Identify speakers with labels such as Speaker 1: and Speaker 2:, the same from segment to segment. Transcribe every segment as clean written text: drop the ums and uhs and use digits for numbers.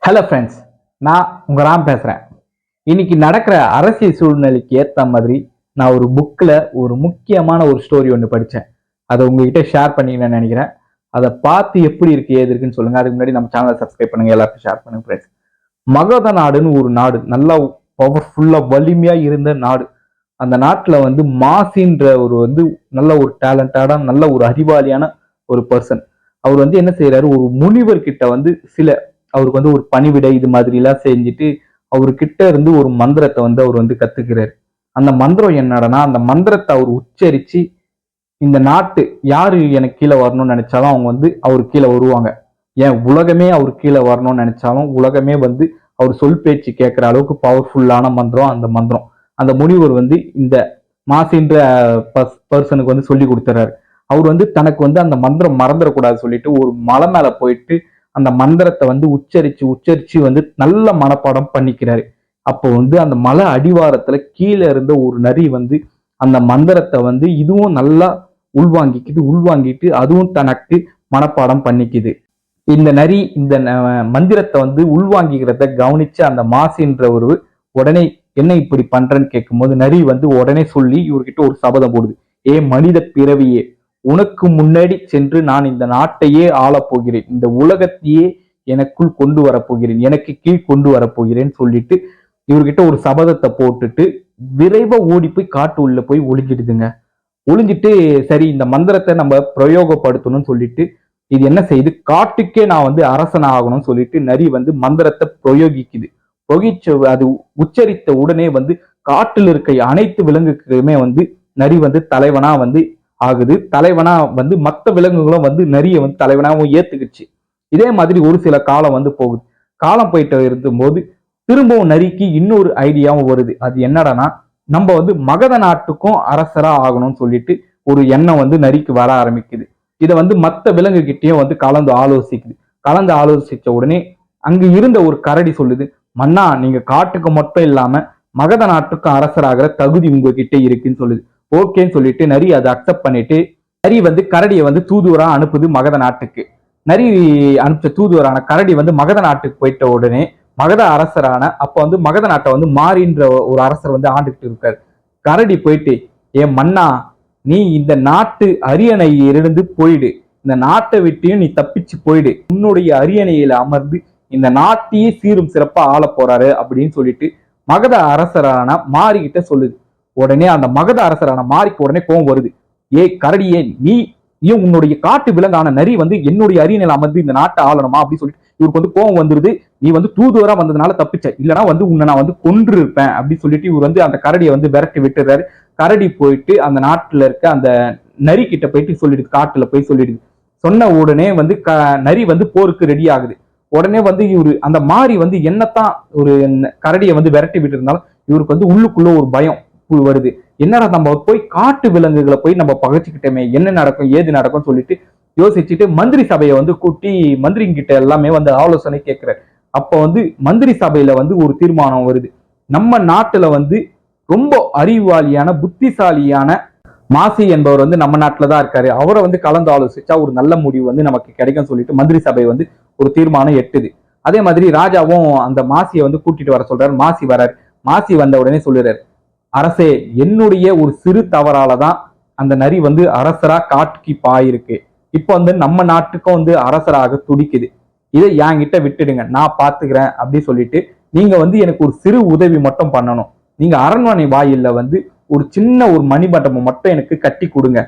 Speaker 1: Hello friends, நான் உங்க ராம் பேசுறேன். இன்னைக்கு நடக்கிற அரசியல் சூழ்நிலைக்கு ஏத்த மாதிரி நான் ஒரு புக்ல ஒரு முக்கியமான ஒரு ஸ்டோரி ஒன்று படித்தேன். அதை உங்ககிட்ட ஷேர் பண்ணிக்கணும்னு நினைக்கிறேன். அதை பார்த்து எப்படி இருக்கு ஏது இருக்குன்னு சொல்லுங்க. அதுக்கு முன்னாடி நம்ம சேனலை சப்ஸ்கிரைப் பண்ணுங்க, எல்லாருக்கும் ஷேர் பண்ணுங்க ஃப்ரெண்ட்ஸ். மகத நாடுன்னு ஒரு நாடு, நல்லா பவர்ஃபுல்லா வலிமையா இருந்த நாடு. அந்த நாட்டுல மாசின்ற நல்ல ஒரு டேலண்டடா நல்ல ஒரு அறிவாளியான ஒரு பர்சன். அவர் என்ன செய்யறாரு, ஒரு முனிவர் கிட்ட சில அவருக்கு ஒரு பணிவிடை இது மாதிரி எல்லாம் செஞ்சுட்டு அவர்கிட்ட இருந்து ஒரு மந்திரத்தை அவர் கத்துக்கிறாரு. அந்த மந்திரம் என்னடனா, அந்த மந்திரத்தை அவர் உச்சரிச்சு இந்த நாட்டு யாரு எனக்கு கீழே வரணும்னு நினைச்சாலும் அவங்க அவர் கீழே வருவாங்க. ஏன் உலகமே அவர் கீழே வரணும்னு நினைச்சாலும் உலகமே அவர் சொல் பேச்சு கேட்கிற அளவுக்கு பவர்ஃபுல்லான மந்திரம் அந்த மந்திரம். அந்த முனிவர் இந்த மாசின்ற பர்சனுக்கு சொல்லி கொடுத்துறாரு. அவர் தனக்கு அந்த மந்திரம் மறந்துடக்கூடாது சொல்லிட்டு ஒரு மலை மேல போயிட்டு அந்த மந்திரத்தை உச்சரிச்சு உச்சரிச்சு நல்ல மனப்பாடம் பண்ணிக்கிறாரு. அப்போ அந்த மலை அடிவாரத்துல கீழே இருந்த ஒரு நரி அந்த மந்திரத்தை இதுவும் நல்லா உள்வாங்கிட்டு அதுவும் தனக்கு மனப்பாடம் பண்ணிக்குது. இந்த நரி இந்த மந்திரத்தை உள்வாங்கிக்கிறத கவனிச்சு அந்த மாசின்ற உடனே என்ன இப்படி பண்றேன்னு கேட்கும்போது நரி உடனே சொல்லி இவர்கிட்ட ஒரு சபதம் போடுது. ஏ மனித பிறவியே, உனக்கு முன்னாடி சென்று நான் இந்த நாட்டையே ஆளப் போகிறேன், இந்த உலகத்தையே எனக்குள் கொண்டு வரப்போகிறேன், எனக்கு கீழ் கொண்டு வரப்போகிறேன்னு சொல்லிட்டு இவர்கிட்ட ஒரு சபதத்தை போட்டுட்டு விரைவா ஓடி போய் காட்டு உள்ள போய் ஒளிஞ்சிடுதுங்க. ஒளிஞ்சிட்டு சரி இந்த மந்திரத்தை நம்ம பிரயோகப்படுத்தணும்னு சொல்லிட்டு இது என்ன செய்யுது, காட்டுக்கே நான் அரசன் ஆகணும்னு சொல்லிட்டு நரி மந்திரத்தை பிரயோகிக்குது. அது உச்சரித்த உடனே காட்டில் இருக்க அனைத்து விலங்குக்குமே நரி தலைவனா ஆகுது. தலைவனா மற்ற விலங்குகளும் நரிய தலைவனாவும் ஏத்துக்குச்சு. இதே மாதிரி ஒரு சில காலம் போகுது. காலம் போயிட்டு இருக்கும்போது திரும்பவும் நரிக்கு இன்னொரு ஐடியாவும் வருது. அது என்னடனா, நம்ம மகத நாட்டுக்கும் அரசரா ஆகணும்னு சொல்லிட்டு ஒரு எண்ணம் நரிக்கு வர ஆரம்பிக்குது. இதை மற்ற விலங்கு கிட்டையும் கலந்து ஆலோசிக்குது. கலந்து ஆலோசிச்ச உடனே அங்கு இருந்த ஒரு கரடி சொல்லுது, மன்னா நீங்க காட்டுக்கு மட்டும் இல்லாம மகத நாட்டுக்கும் அரசராகிற தகுதி உங்ககிட்ட இருக்குன்னு சொல்லுது. ஓகேன்னு சொல்லிட்டு நரி அதை அக்செப்ட் பண்ணிட்டு நரி கரடியை தூதுவரா அனுப்புது மகத நாட்டுக்கு. நரி அனுப்பிச்ச தூதுவரான கரடி மகத நாட்டுக்கு போயிட்ட உடனே மகத அரசரான அப்ப மகத நாட்டை மாறின்ற ஒரு அரசர் ஆண்டுகிட்டு இருக்காரு. கரடி போயிட்டு, ஏன் மன்னா, நீ இந்த நாட்டு அரியணையிலிருந்து போயிடு, இந்த நாட்டை விட்டையும் நீ தப்பிச்சு போயிடு, உன்னுடைய அரியணையில அமர்ந்து இந்த நாட்டையே சீரும் சிறப்பா ஆள போறாரு அப்படின்னு சொல்லிட்டு மகத அரசரான மாறிக்கிட்ட சொல்லுது. உடனே அந்த மகத அரசரான மாறிக்கு உடனே கோவம் வருது. ஏ கரடியே, நீ ஏன் உன்னுடைய காட்டு விலங்கான நரி என்னுடைய அரியணையில அமர்ந்து இந்த நாட்டை ஆளணுமா அப்படின்னு சொல்லிட்டு இவருக்கு கோவம் வந்துருது. நீ தூதுவரா வந்ததுனால தப்பிச்ச, இல்லைன்னா உன்னை நான் கொன்று இருப்பேன் அப்படின்னு சொல்லிட்டு இவர் அந்த கரடியை விரட்டி விட்டுறாரு. கரடி போயிட்டு அந்த நாட்டுல இருக்க அந்த நரி கிட்ட போயிட்டு சொல்லிடுது, காட்டுல போய் சொல்லிடுது. சொன்ன உடனே நரி போருக்கு ரெடி ஆகுது. உடனே இவரு அந்த மாறி என்னத்தான் ஒரு கரடியை விரட்டி விட்டு இருந்தாலும் இவருக்கு உள்ளுக்குள்ள ஒரு பயம் வருது. என்னடா நம்ம போய் காட்டு விலங்குகளை போய் நம்ம பகைச்சுக்கிட்டோமே, என்ன நடக்கும் ஏது நடக்கும் சொல்லிட்டு யோசிச்சுட்டு மந்திரி சபையை கூட்டி மந்திரி கிட்ட எல்லாமே ஆலோசனை கேட்கிறார். அப்ப மந்திரி சபையில ஒரு தீர்மானம் வருது. நம்ம நாட்டுல ரொம்ப அறிவாளியான புத்திசாலியான மாசி என்பவர் நம்ம நாட்டுலதான் இருக்காரு, அவரை கலந்து ஆலோசிச்சா ஒரு நல்ல முடிவு நமக்கு கிடைக்கும் சொல்லிட்டு மந்திரி சபை ஒரு தீர்மானம் எட்டுது. அதே மாதிரி ராஜாவும் அந்த மாசியை கூட்டிட்டு வர சொல்றாரு. மாசி வர்றாரு. மாசி வந்த உடனே சொல்லுறாரு, அரசே, என்னுடைய ஒரு சிறு தவறாலதான் அந்த நரி அரசரா காட்டுக்கு பாயிருக்கு. இப்ப நம்ம நாட்டுக்கும் அரசராக துடிக்குது. இதை என்கிட்ட விட்டுடுங்க, நான் பாத்துக்கிறேன் அப்படின்னு சொல்லிட்டு நீங்க எனக்கு ஒரு சிறு உதவி மட்டும் பண்ணணும். நீங்க அரண்மனை வாயில்ல ஒரு சின்ன ஒரு மணிமண்டபம் மட்டும் எனக்கு கட்டி கொடுங்க.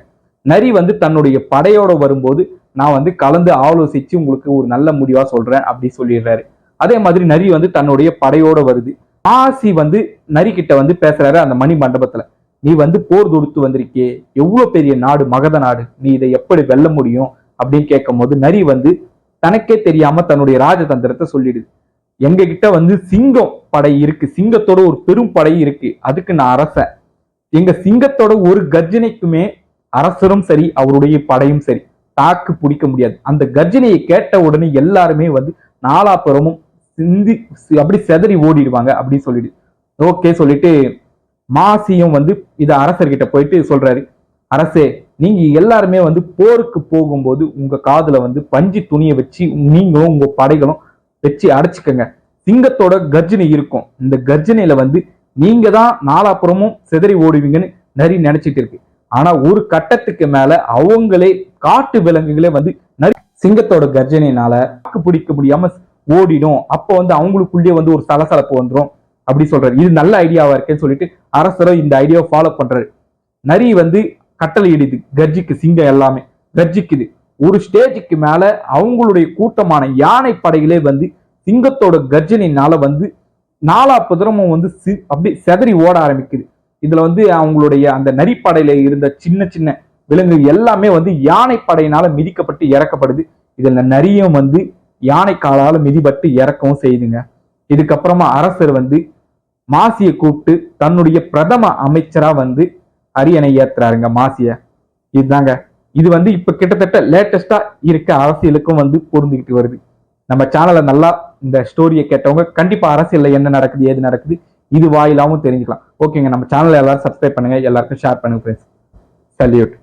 Speaker 1: நரி தன்னுடைய படையோட வரும்போது நான் கலந்து ஆலோசிச்சு உங்களுக்கு ஒரு நல்ல முடிவா சொல்றேன் அப்படி சொல்லிடுறாரு. அதே மாதிரி நரி தன்னுடைய படையோட வருது. மாசி நரி கிட்ட பேசுறாரு அந்த மணி மண்டபத்துல. நீ போர் தொடுத்து வந்திருக்கே, எவ்வளவு பெரிய நாடு மகத நாடு, நீ இதை எப்படி வெல்ல முடியும் அப்படின்னு கேட்கும் போது நரி தனக்கே தெரியாம தன்னுடைய ராஜதந்திரத்தை சொல்லிடுது. எங்க கிட்ட சிங்கம் படை இருக்கு, சிங்கத்தோட ஒரு பெரும் படை இருக்கு, அதுக்கு நான் அரசன். எங்க சிங்கத்தோட ஒரு கர்ஜனைக்குமே அரசரும் சரி அவருடைய படையும் சரி தாக்கு பிடிக்க முடியாது. அந்த கர்ஜனையை கேட்ட உடனே எல்லாருமே நாலாப்புறமும் சிந்தி அப்படி செதறி ஓடிடுவாங்க அப்படின்னு சொல்லிடு. ஓகே சொல்லிட்டு மாசியும் இத அரசர்கிட்ட போயிட்டு சொல்றாரு, அரசே, நீங்க எல்லாருமே போருக்கு போகும்போது உங்க காதுல பஞ்சு துணியை வச்சு நீங்களும் உங்க படைகளும் வச்சு அடைச்சுக்கங்க. சிங்கத்தோட கர்ஜனை இருக்கும். இந்த கர்ஜனையில வந்து நீங்க தான் நாலாப்புறமும் சிதறி ஓடுவீங்கன்னு நரி நினைச்சிட்டு இருக்கு. ஆனா ஒரு கட்டத்துக்கு மேல அவங்களே காட்டு விலங்குகளே வந்து நரி சிங்கத்தோட கர்ஜனையினால தாக்கு பிடிக்க முடியாம ஓடிடும். அப்போ வந்து அவங்களுக்குள்ளேயே வந்து ஒரு சலசலப்பு வந்துடும் அப்படி சொல்றாரு. இது நல்ல ஐடியாவா இருக்குன்னு சொல்லிட்டு அரசரும் இந்த ஐடியாவை ஃபாலோ பண்றாரு. நரி வந்து கட்டளை இடுது, கர்ஜிக்கு சிங்கம் எல்லாமே கர்ஜிக்குது. ஒரு ஸ்டேஜுக்கு மேல அவங்களுடைய கூட்டமான யானை படைகளே வந்து சிங்கத்தோட கர்ஜனையினால வந்து நாலாப்புறமும் வந்து அப்படி செதறி ஓட ஆரம்பிக்குது. இதுல வந்து அவங்களுடைய அந்த நரிப்படையில இருந்த சின்ன சின்ன விலங்கு எல்லாமே வந்து யானை படையினால மிதிக்கப்பட்டு இறக்கப்படுது. இதுல நரியும் வந்து யானை காலால மிதிப்பட்டு இறக்கவும் செய்யுதுங்க. இதுக்கப்புறமா அரசர் வந்து மாசியை கூப்பிட்டு தன்னுடைய பிரதம அமைச்சரா வந்து அரியணை ஏத்துறாருங்க மாசிய. இதுதாங்க இது வந்து இப்ப கிட்டத்தட்ட லேட்டஸ்டா இருக்க அரசியலுக்கும் வந்து பொருந்துகிட்டு வருது. நம்ம சேனலை நல்லா இந்த ஸ்டோரியை கேட்டவங்க கண்டிப்பா அரசியல்ல என்ன நடக்குது ஏது நடக்குது இது வாயிலாவும் தெரிஞ்சுக்கலாம். ஓகேங்க, நம்ம சேனலை எல்லாரும் சப்ஸ்கிரைப் பண்ணுங்க, எல்லாருக்கும் ஷேர் பண்ணுங்க ஃப்ரெண்ட்ஸ். சல்யூட்.